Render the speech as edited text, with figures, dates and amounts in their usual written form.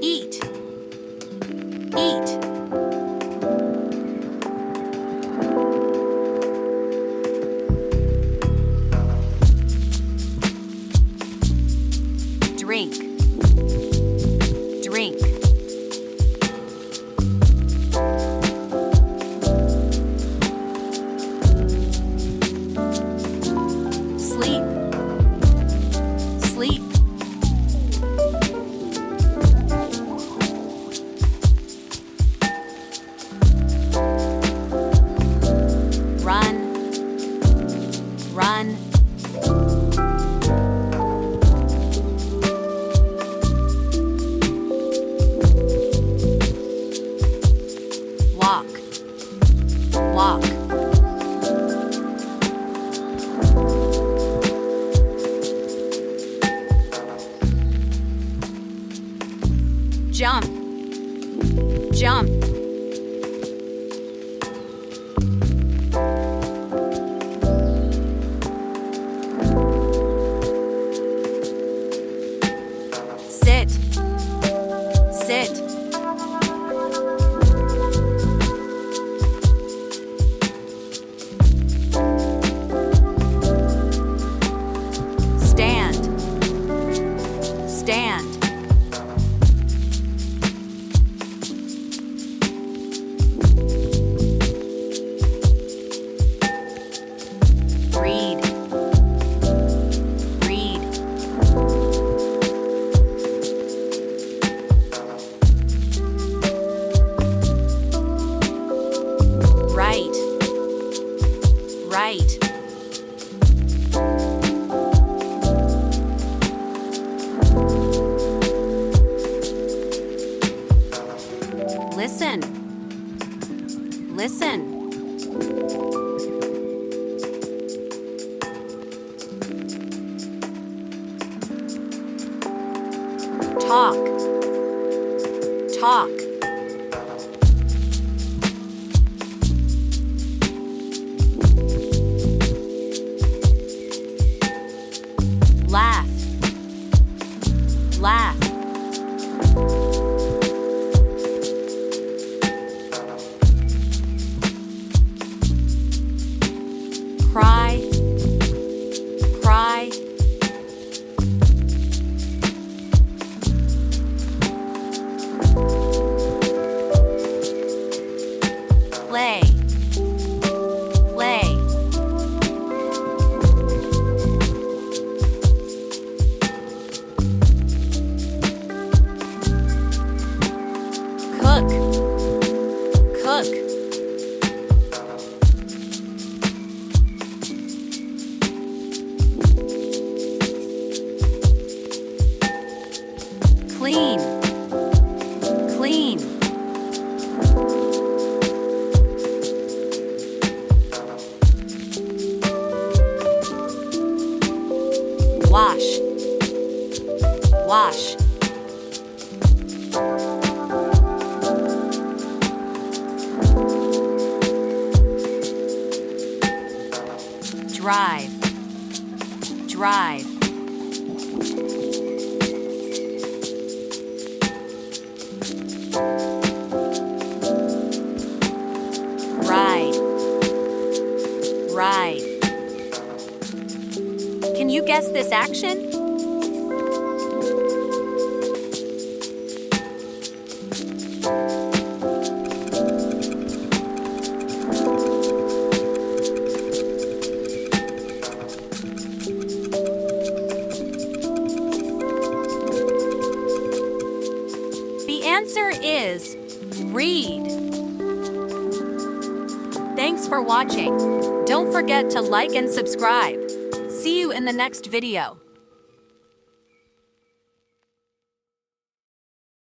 Eat. Eat. Drink. Drink. Sleep. Sleep. Run. Run. Walk. Walk. Jump. Jump. Sit. Sit. Stand. Stand. Read. Read. Write. Write. Listen. Listen. Talk. Talk. Laugh. Laugh. Cry. Cry. Play. Play. Cook. Cook. Clean. Clean. Wash. Wash. Drive. Drive. Ride. Ride. Can you guess this action? The answer is read. Thanks for watching. Don't forget to like and subscribe. See you in the next video.